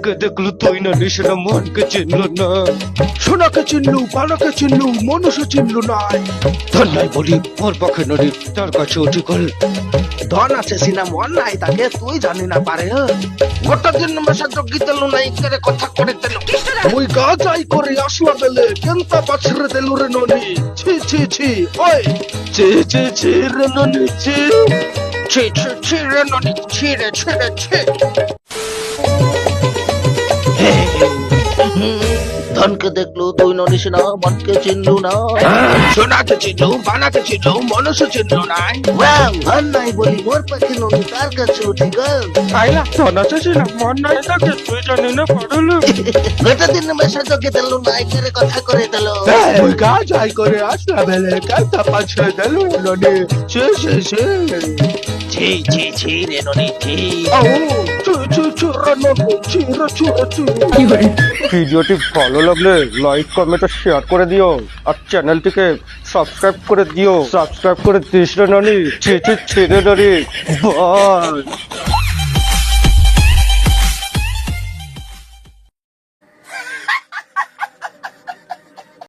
ধনকে দেখলো তুই না নিশানা মনকে চিনল না। সোনাকে চিনলু, পানাকে চিনলু, মানুষ চিনলু নাই। ধন নাই বলি ওর পক্ষে নদী তার কাছে উঠি কল। ধন আছে সিনা মন নাই তাকে তুই জানি না পারে। গোটা দিন মেশা জগি তেলু নাই করে কথা করে তেলু ওই গাজাই করে আসলা বেলে কেনতা বাছরে দেলু রে ননি। ছি ছি ছি ওই চে চে চে রে ননি চে। ছি ছি ছি রে ননি ছি রে ছি রে ছি। ধনকে দেখলো তুই ননিস না মনকে চিনলু না। সোনাকে চিনলু, পানাকে চিনলু, মানুষ চিনলু নাই। ধন নাই বলি মোর পাখি ননি তার কাছে উঠি গেল। আইলা ধন আছে সিনা মন নাই তাকে তুই জানি না পারল। গোটা দিন মেশা জগি তেলু নাই করে কথা করে দিল। ওই গাজাই করে আসলা বেলে কেনতা বাছরে দেলু রে ননি। ছি ছি ছি ছি ছি ছি রে ননি ছি। আও ছি ছি ছি রে ননি ছি রে ছি রে ছি। ভিডিওটি ভালো লাগলে লাইক কমেন্ট আর শেয়ার করে দিও আর চ্যানেলটিকে সাবস্ক্রাইব করে দিও। সাবস্ক্রাইব করে দিস রে ননি ছি ছি ছি রে ননি। বাই।